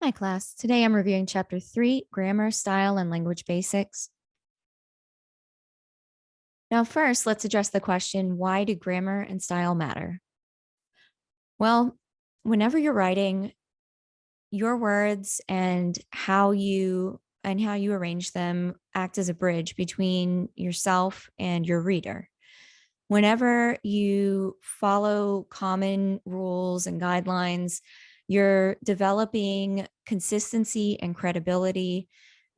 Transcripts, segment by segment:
Hi, class. Today I'm reviewing Chapter 3, Grammar, Style, and Language Basics. Now, first, let's address the question, why do grammar and style matter? Well, whenever you're writing, your words and how you arrange them act as a bridge between yourself and your reader. Whenever you follow common rules and guidelines, you're developing consistency and credibility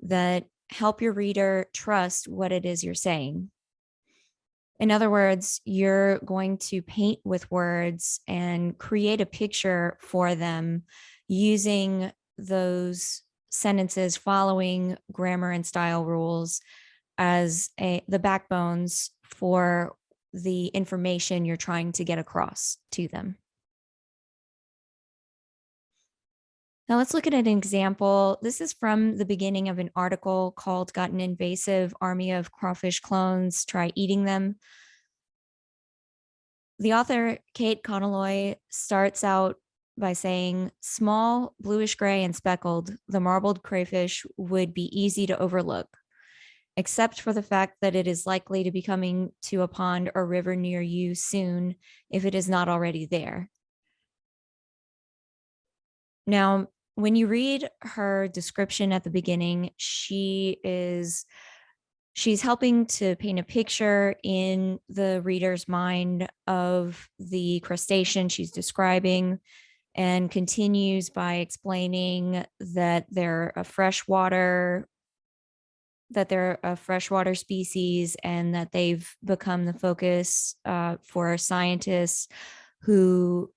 that help your reader trust what it is you're saying. In other words, you're going to paint with words and create a picture for them using those sentences following grammar and style rules as the backbones for the information you're trying to get across to them. Now let's look at an example. This is from the beginning of an article called "Got an Invasive Army of Crawfish Clones, Try Eating Them." The author, Kate Connolly, starts out by saying, "Small, bluish gray and speckled, the marbled crayfish would be easy to overlook, except for the fact that it is likely to be coming to a pond or river near you soon if it is not already there." Now, when you read her description at the beginning, she's helping to paint a picture in the reader's mind of the crustacean she's describing, and continues by explaining that they're a freshwater species and that they've become the focus for scientists who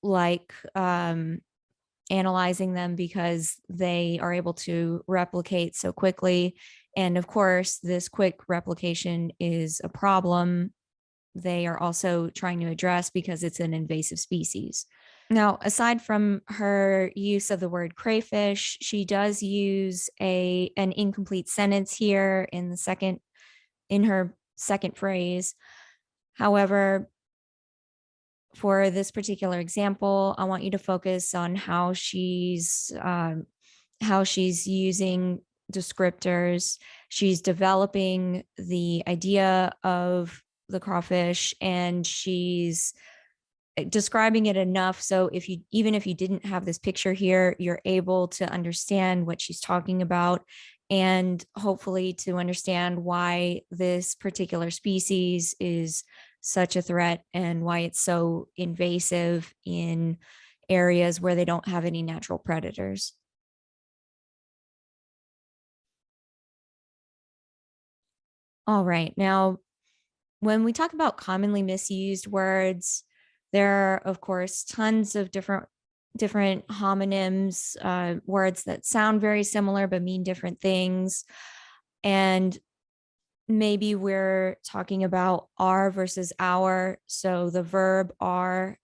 like analyzing them because they are able to replicate so quickly. And of course, this quick replication is a problem they are also trying to address because it's an invasive species. Now, aside from her use of the word crayfish, she does use an incomplete sentence here in her second phrase. However, for this particular example, I want you to focus on how she's using descriptors. She's developing the idea of the crawfish, and she's describing it enough so even if you didn't have this picture here, you're able to understand what she's talking about, and hopefully to understand why this particular species is such a threat and why it's so invasive in areas where they don't have any natural predators. All right. Now, when we talk about commonly misused words, there are, of course, tons of different homonyms, words that sound very similar but mean different things. And maybe we're talking about are versus our. So the verb are,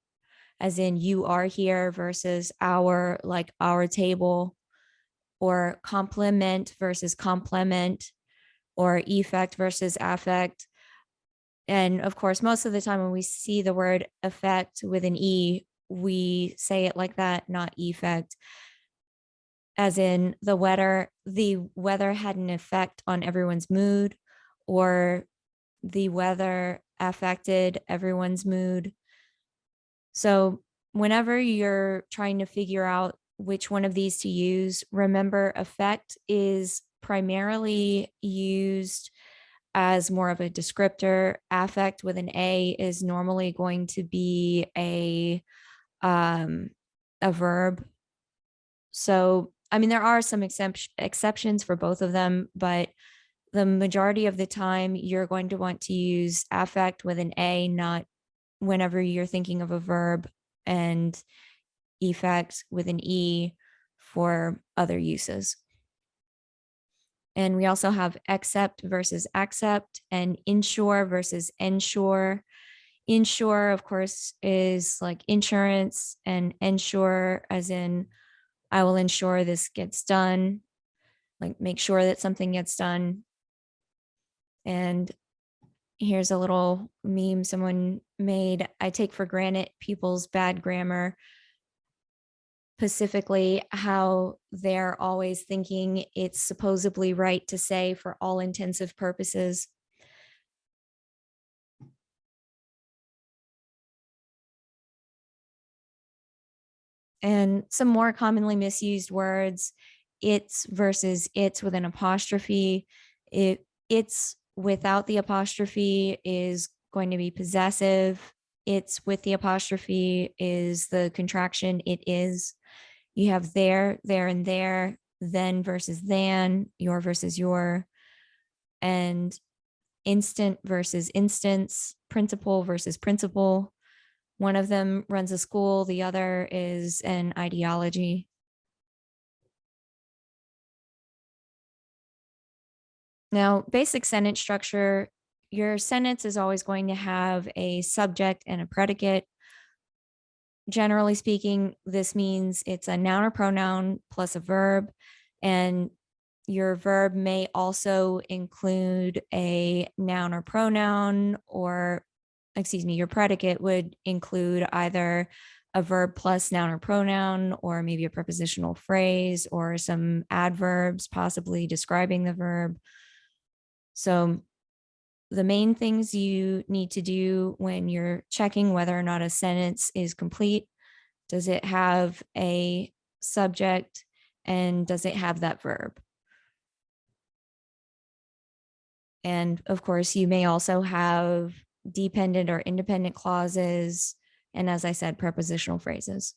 as in you are here, versus our, like our table, or complement versus complement, or effect versus affect. And of course, most of the time when we see the word effect with an E, we say it like that, not effect, as in the weather had an effect on everyone's mood, or the weather affected everyone's mood. So whenever you're trying to figure out which one of these to use, remember effect is primarily used as more of a descriptor. Affect with an A is normally going to be a verb. So, I mean, there are some exceptions for both of them, but the majority of the time you're going to want to use affect with an A, not whenever you're thinking of a verb, and effect with an E for other uses. And we also have accept versus accept, and insure versus ensure. Insure, of course, is like insurance, and ensure as in I will ensure this gets done, like make sure that something gets done. And here's a little meme someone made. I take for granted people's bad grammar. specifically how they're always thinking it's supposedly right to say for all intensive purposes. And some more commonly misused words, it's versus it's with an apostrophe. It's without the apostrophe is going to be possessive. It's with the apostrophe is the contraction it is. You have there, and there, then versus than, your versus your, and instant versus instance, principle versus principle. One of them runs a school, the other is an ideology. Now, basic sentence structure, your sentence is always going to have a subject and a predicate. Generally speaking, this means it's a noun or pronoun plus a verb, and your verb may also include a noun or pronoun, or your predicate would include either a verb plus noun or pronoun, or maybe a prepositional phrase or some adverbs possibly describing the verb. So the main things you need to do when you're checking whether or not a sentence is complete: does it have a subject, and does it have that verb? And of course, you may also have dependent or independent clauses, and as I said, prepositional phrases.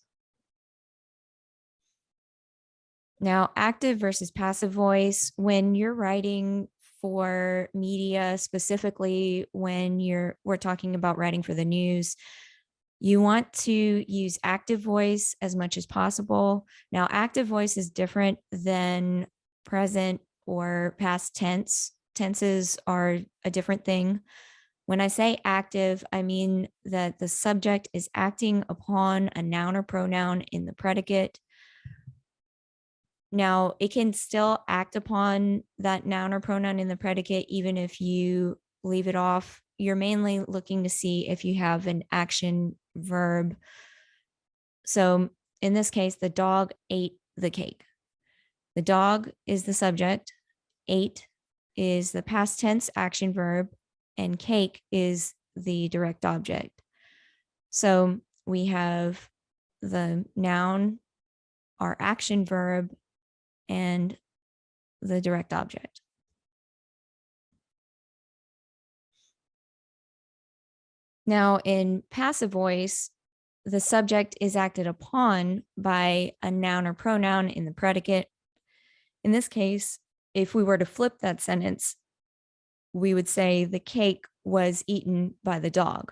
Now, active versus passive voice. When you're writing for media, specifically when we're talking about writing for the news, you want to use active voice as much as possible. Now, active voice is different than present or past tense. Tenses are a different thing. When I say active, I mean that the subject is acting upon a noun or pronoun in the predicate. Now, it can still act upon that noun or pronoun in the predicate, even if you leave it off. You're mainly looking to see if you have an action verb. So in this case, the dog ate the cake. The dog is the subject, ate is the past tense action verb, and cake is the direct object. So we have the noun, our action verb, and the direct object. Now, in passive voice, the subject is acted upon by a noun or pronoun in the predicate. In this case, if we were to flip that sentence, we would say the cake was eaten by the dog.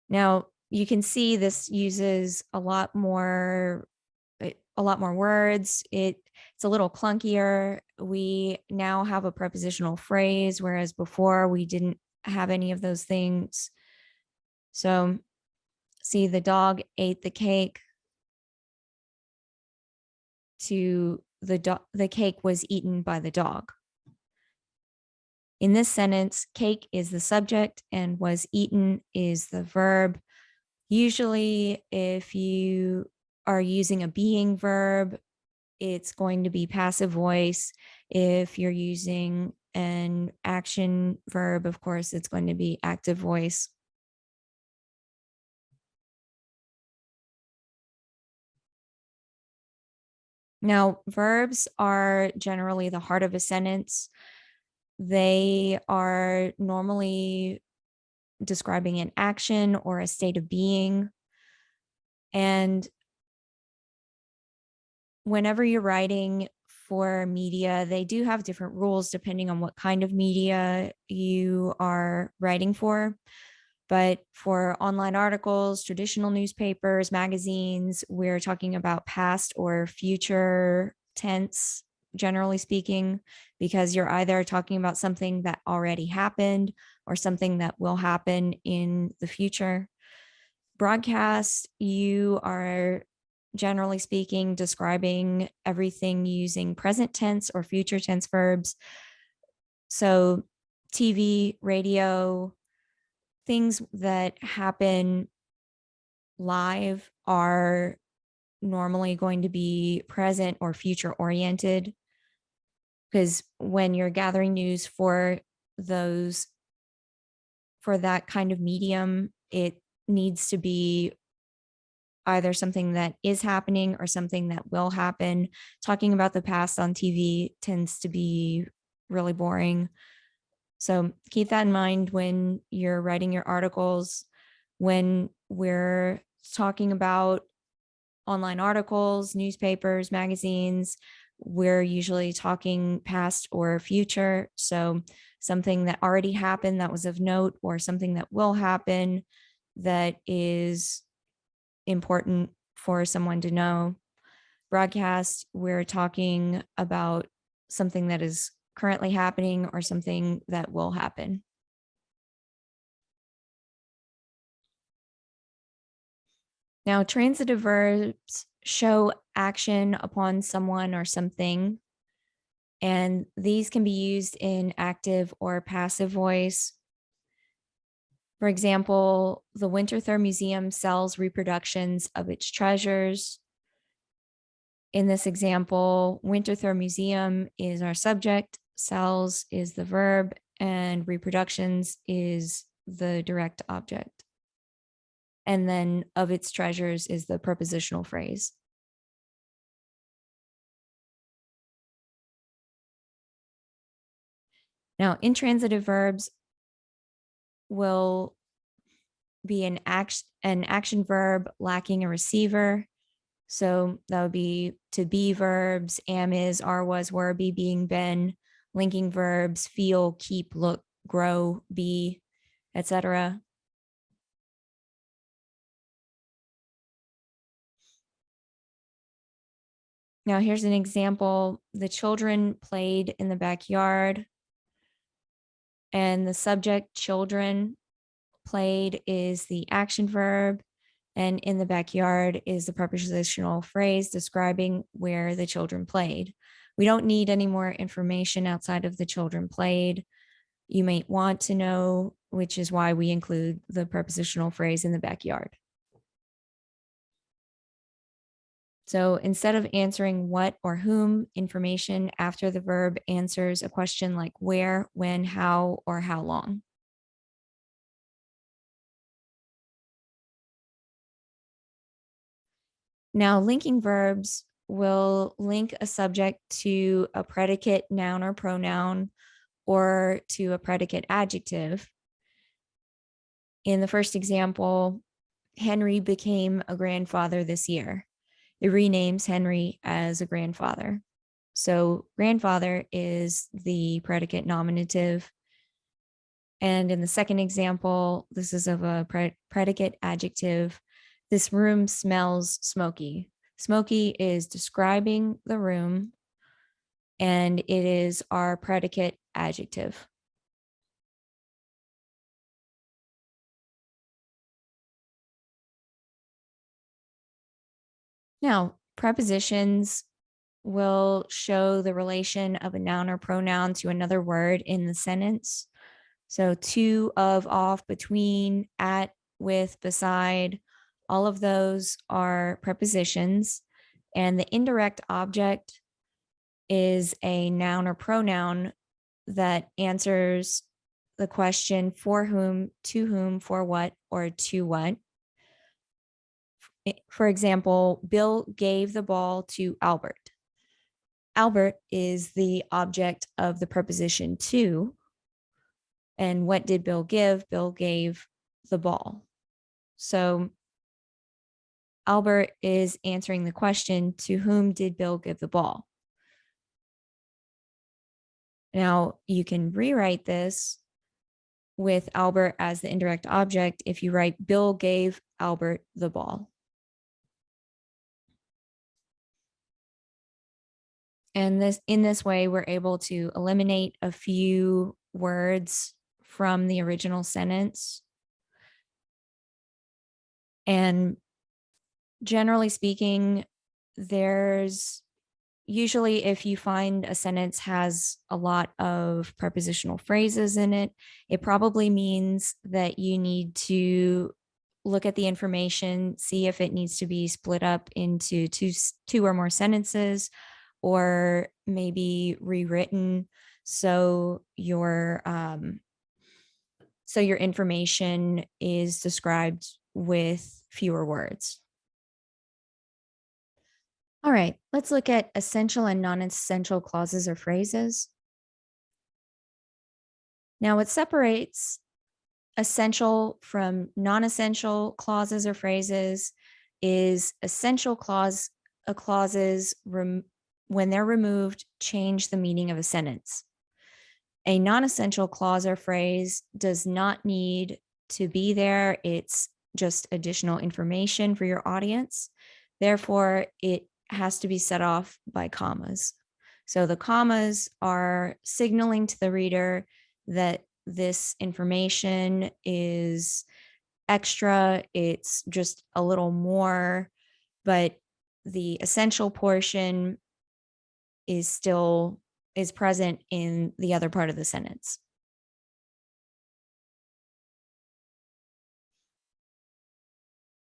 Now, you can see this uses a lot more words. It's a little clunkier. We now have a prepositional phrase, whereas before we didn't have any of those things. So, see, the dog ate the cake, to the cake was eaten by the dog. In this sentence, cake is the subject and was eaten is the verb. Usually, if you are using a being verb, it's going to be passive voice. If you're using an action verb, of course, it's going to be active voice. Now, verbs are generally the heart of a sentence. They are normally describing an action or a state of being. And whenever you're writing for media, they do have different rules depending on what kind of media you are writing for. But for online articles, traditional newspapers, magazines, we're talking about past or future tense, generally speaking, because you're either talking about something that already happened or something that will happen in the future. Broadcast, you are generally speaking describing everything using present tense or future tense verbs. So TV, radio, things that happen live are normally going to be present or future oriented, because when you're gathering news for those, for that kind of medium, it needs to be either something that is happening or something that will happen. Talking about the past on TV tends to be really boring. So keep that in mind when you're writing your articles. When we're talking about online articles, newspapers, magazines, we're usually talking past or future. So something that already happened that was of note, or something that will happen that is important for someone to know. Broadcast, we're talking about something that is currently happening or something that will happen. Now, transitive verbs show action upon someone or something, and these can be used in active or passive voice. For example, the Winterthur Museum sells reproductions of its treasures. In this example, Winterthur Museum is our subject, sells is the verb, and reproductions is the direct object. And then of its treasures is the prepositional phrase. Now, intransitive verbs will be an action verb lacking a receiver. So that would be to be verbs, am, is, are, was, were, be, being, been, linking verbs, feel, keep, look, grow, be, etc. Now here's an example. The children played in the backyard, and the subject children played is the action verb, and in the backyard is the prepositional phrase describing where the children played. We don't need any more information outside of the children played. You might want to know, which is why we include the prepositional phrase in the backyard. So instead of answering what or whom, information after the verb answers a question like where, when, how, or how long. Now, linking verbs will link a subject to a predicate noun or pronoun, or to a predicate adjective. In the first example, Henry became a grandfather this year. It renames Henry as a grandfather. So grandfather is the predicate nominative. And in the second example, this is of a predicate adjective. This room smells smoky. Smoky is describing the room, and it is our predicate adjective. Now, prepositions will show the relation of a noun or pronoun to another word in the sentence. So to, of, off, between, at, with, beside, all of those are prepositions. And the indirect object is a noun or pronoun that answers the question for whom, to whom, for what, or to what. For example, Bill gave the ball to Albert. Albert is the object of the preposition to. And what did Bill give? Bill gave the ball. So Albert is answering the question, to whom did Bill give the ball? Now you can rewrite this with Albert as the indirect object if you write Bill gave Albert the ball. And in this way, we're able to eliminate a few words from the original sentence. And generally speaking, there's usually, if you find a sentence has a lot of prepositional phrases in it, it probably means that you need to look at the information, see if it needs to be split up into two or more sentences, or maybe rewritten so your information is described with fewer words. All right, let's look at essential and non-essential clauses or phrases. Now, what separates essential from non-essential clauses or phrases is essential clauses when they're removed, change the meaning of a sentence. A non-essential clause or phrase does not need to be there. It's just additional information for your audience. Therefore, it has to be set off by commas. So the commas are signaling to the reader that this information is extra, it's just a little more, but the essential portion is present in the other part of the sentence.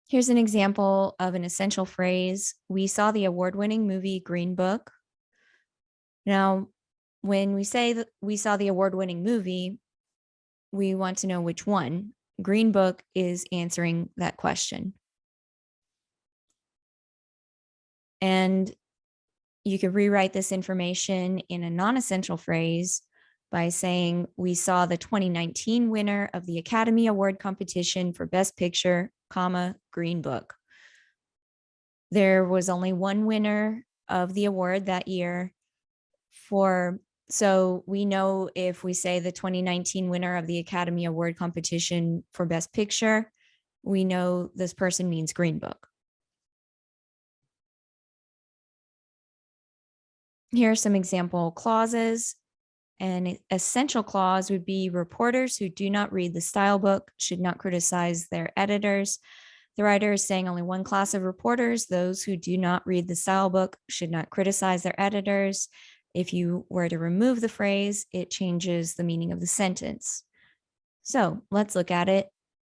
Here's an example of an essential phrase. We saw the award-winning movie Green Book. Now, when we say that we saw the award-winning movie, we want to know which one. Green Book is answering that question. And you could rewrite this information in a non-essential phrase by saying, we saw the 2019 winner of the Academy Award competition for Best Picture, comma, Green Book. There was only one winner of the award that year. So we know if we say the 2019 winner of the Academy Award competition for Best Picture, we know this person means Green Book. Here are some example clauses. An essential clause would be reporters who do not read the style book should not criticize their editors. The writer is saying only one class of reporters, those who do not read the style book, should not criticize their editors. If you were to remove the phrase, it changes the meaning of the sentence. So let's look at it.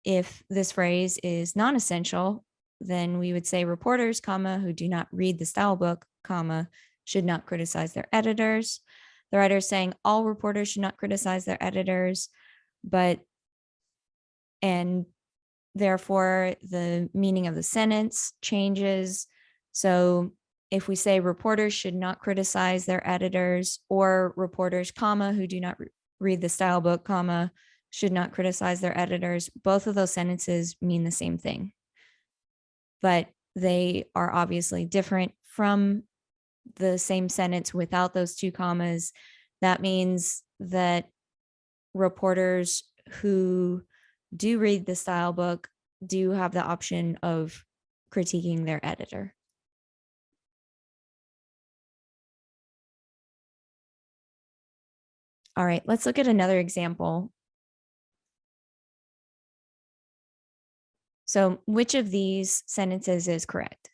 If this phrase is non-essential, then we would say reporters, comma, who do not read the style book, comma, should not criticize their editors. The writer is saying all reporters should not criticize their editors, and therefore the meaning of the sentence changes. So if we say reporters should not criticize their editors, or reporters, comma, who do not read the style book, comma, should not criticize their editors, both of those sentences mean the same thing. But they are obviously different from the same sentence without those two commas. That means that reporters who do read the style book do have the option of critiquing their editor. All right, let's look at another example. So which of these sentences is correct?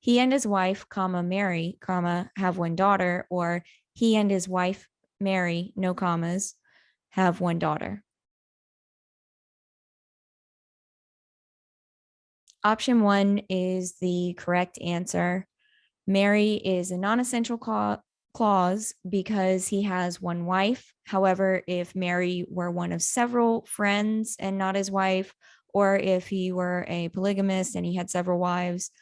He and his wife, comma, Mary, comma, have one daughter, or he and his wife, Mary, no commas, have one daughter. Option 1 is the correct answer. Mary is a non-essential clause because he has one wife. However, if Mary were one of several friends and not his wife, or if he were a polygamist and he had several wives,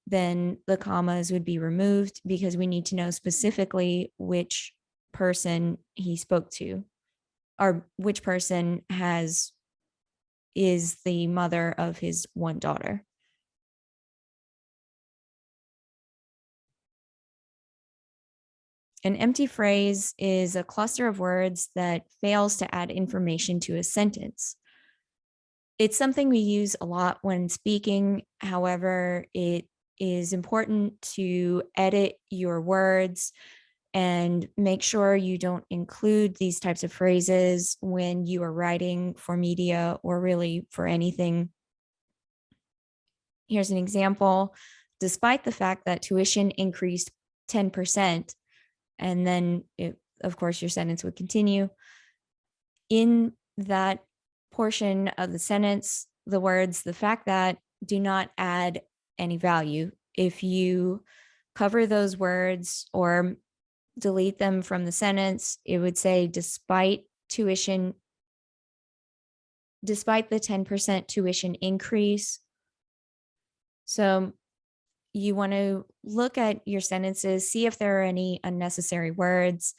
then the commas would be removed because we need to know specifically which person he spoke to, or which person is the mother of his one daughter. An empty phrase is a cluster of words that fails to add information to a sentence. It's something we use a lot when speaking. However, it is important to edit your words and make sure you don't include these types of phrases when you are writing for media or really for anything. Here's an example. Despite the fact that tuition increased 10%, and then of course your sentence would continue. In that portion of the sentence, the words the fact that do not add any value. If you cover those words or delete them from the sentence, it would say despite the 10% tuition increase. So you want to look at your sentences, see if there are any unnecessary words.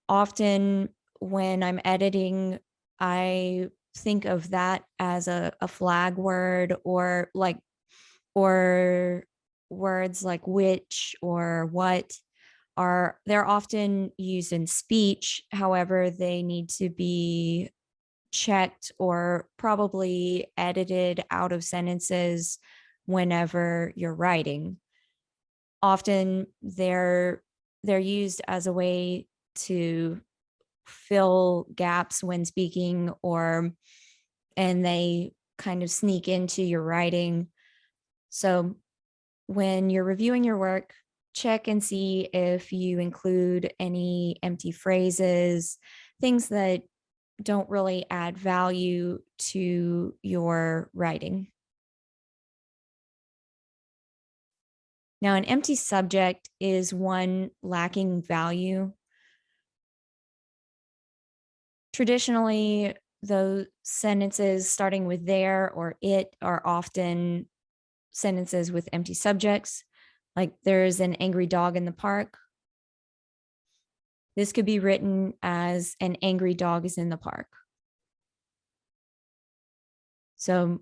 Often when I'm editing, I think of that as a flag word, or words like which or what they're often used in speech. However, they need to be checked or probably edited out of sentences whenever you're writing. Often they're used as a way to fill gaps when speaking, and they kind of sneak into your writing. So when you're reviewing your work, check and see if you include any empty phrases, things that don't really add value to your writing. Now, an empty subject is one lacking value. Traditionally, those sentences starting with there or it are often sentences with empty subjects, like there's an angry dog in the park. This could be written as an angry dog is in the park. So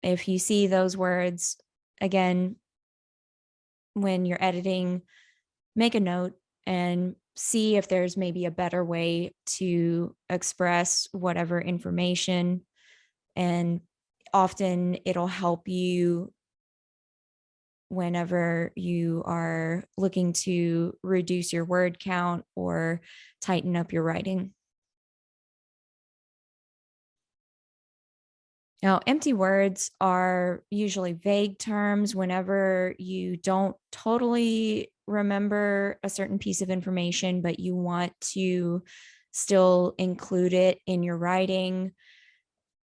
if you see those words, again, when you're editing, make a note and see if there's maybe a better way to express whatever information. And often it'll help you whenever you are looking to reduce your word count or tighten up your writing. Now, empty words are usually vague terms whenever you don't totally remember a certain piece of information, but you want to still include it in your writing.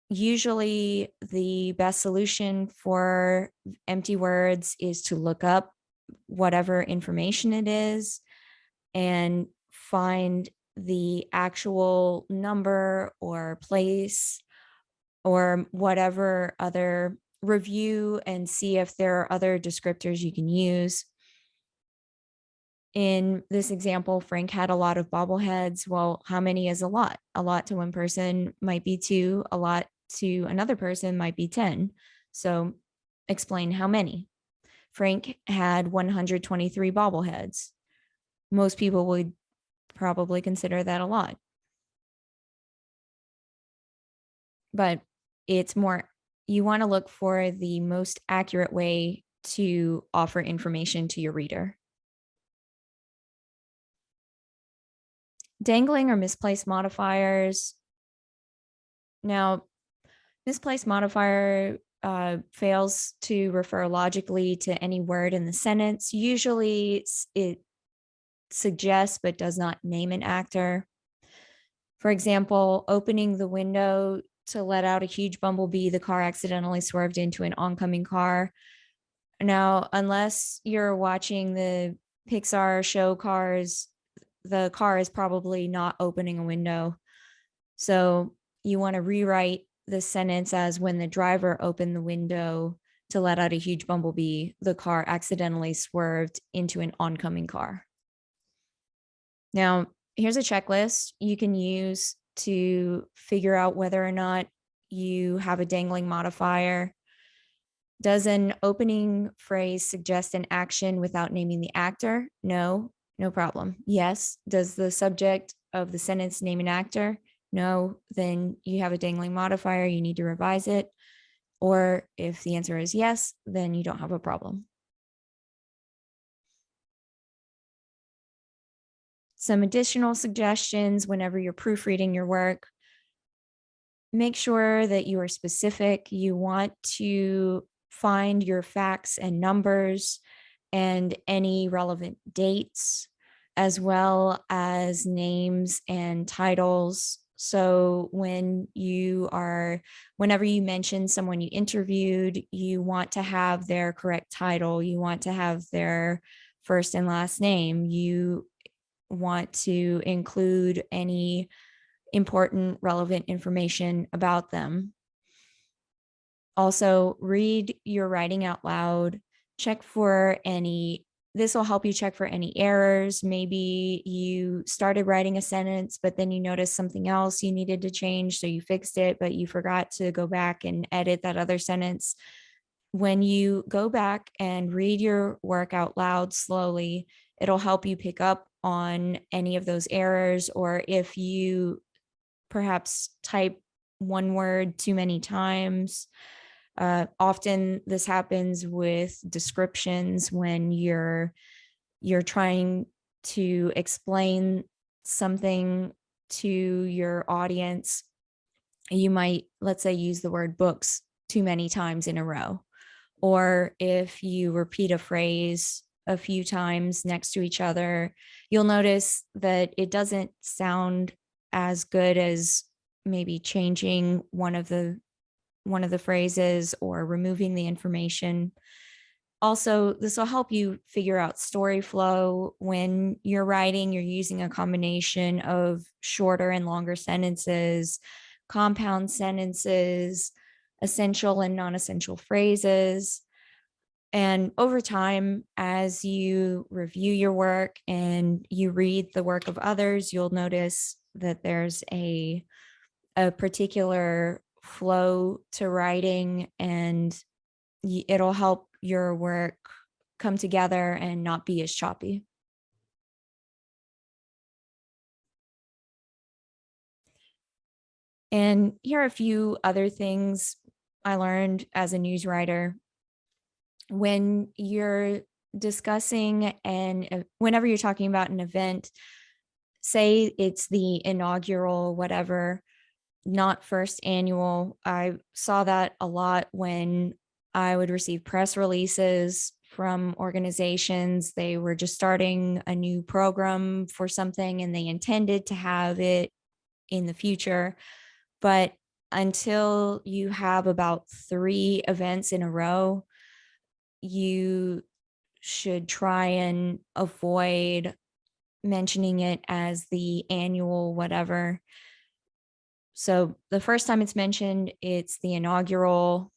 Usually, the best solution for empty words is to look up whatever information it is and find the actual number or place or whatever other review and see if there are other descriptors you can use. In this example, Frank had a lot of bobbleheads. Well, how many is a lot? A lot to one person might be 2, a lot to another person might be 10. So explain how many. Frank had 123 bobbleheads. Most people would probably consider that a lot. But it's more, you want to look for the most accurate way to offer information to your reader. Dangling or misplaced modifiers. Now, misplaced modifier fails to refer logically to any word in the sentence. Usually it suggests but does not name an actor. For example, opening the window to let out a huge bumblebee, the car accidentally swerved into an oncoming car. Now, unless you're watching the Pixar show Cars, the car is probably not opening a window. So you want to rewrite the sentence as when the driver opened the window to let out a huge bumblebee, the car accidentally swerved into an oncoming car. Now, here's a checklist you can use to figure out whether or not you have a dangling modifier. Does an opening phrase suggest an action without naming the actor? No, no problem. Yes. Does the subject of the sentence name an actor? No, then you have a dangling modifier. You need to revise it. Or if the answer is yes, then you don't have a problem. Some additional suggestions whenever you're proofreading your work. Make sure that you are specific. You want to find your facts and numbers and any relevant dates, as well as names and titles. So whenever you mention someone you interviewed, you want to have their correct title, you want to have their first and last name, you want to include any important, relevant information about them. Also, read your writing out loud. This will help you check for any errors. Maybe you started writing a sentence, but then you noticed something else you needed to change. So you fixed it, but you forgot to go back and edit that other sentence. When you go back and read your work out loud slowly, it'll help you pick up on any of those errors, or if you perhaps type one word too many times. Often this happens with descriptions when you're trying to explain something to your audience. You might, let's say, use the word books too many times in a row. Or if you repeat a phrase a few times next to each other, you'll notice that it doesn't sound as good as maybe changing one of the phrases or removing the information. Also, this will help you figure out story flow. When you're writing, you're using a combination of shorter and longer sentences, compound sentences, essential and non-essential phrases. And over time, as you review your work and you read the work of others, you'll notice that there's a particular flow to writing, and it'll help your work come together and not be as choppy. And here are a few other things I learned as a news writer. When you're discussing and whenever you're talking about an event, say it's the inaugural, whatever, not first annual. I saw that a lot when I would receive press releases from organizations. They were just starting a new program for something and they intended to have it in the future. But until you have about 3 events in a row, you should try and avoid mentioning it as the annual whatever. So the first time it's mentioned, it's the inaugural.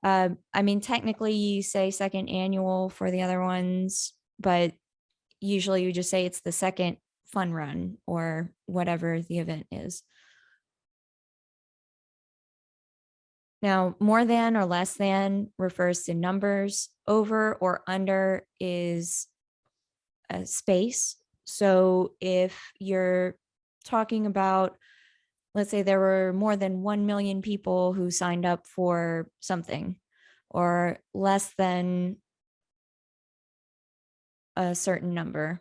I mean, technically you say second annual for the other ones, but usually you just say it's the second fun run or whatever the event is. Now, more than or less than refers to numbers. Over or under is a space. So if you're talking about, let's say there were more than 1 million people who signed up for something, or less than a certain number,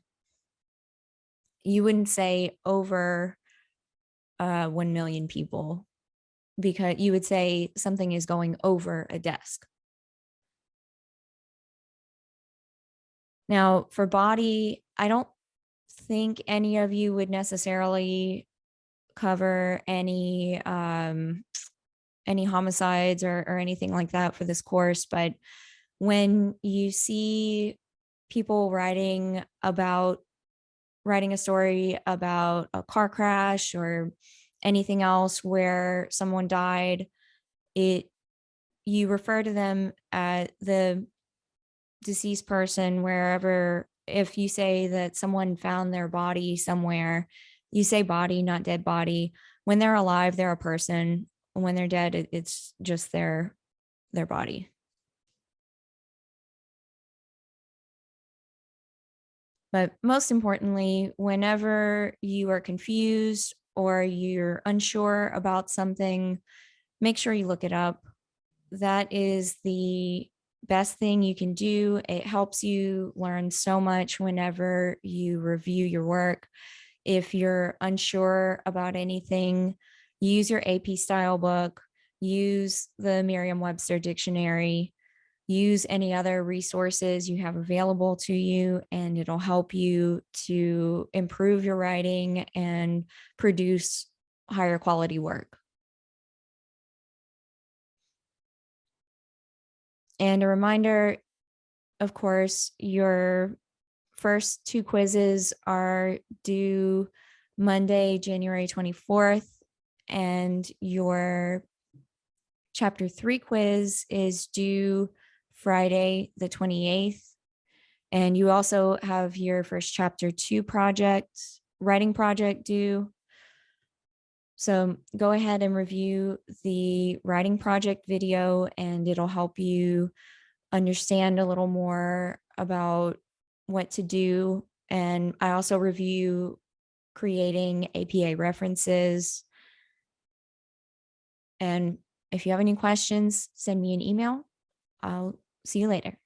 you wouldn't say over 1 million people, because you would say something is going over a desk. Now, for body, I don't think any of you would necessarily cover any homicides or anything like that for this course, but when you see people writing a story about a car crash or anything else where someone died, you refer to them at the deceased person wherever. If you say that someone found their body somewhere, you say body, not dead body. When they're alive, they're a person. When they're dead, it's just their body. But most importantly, whenever you are confused or you're unsure about something, make sure you look it up. That is the best thing you can do. It helps you learn so much whenever you review your work. If you're unsure about anything, use your AP style book, use the Merriam-Webster dictionary, use any other resources you have available to you, and it'll help you to improve your writing and produce higher quality work. And a reminder, of course, your first 2 quizzes are due Monday, January 24th, and your chapter 3 quiz is due Friday, the 28th. And you also have your first chapter 2 writing project due. So go ahead and review the writing project video, and it'll help you understand a little more about what to do. And I also review creating APA references. And if you have any questions, send me an email. I'll see you later.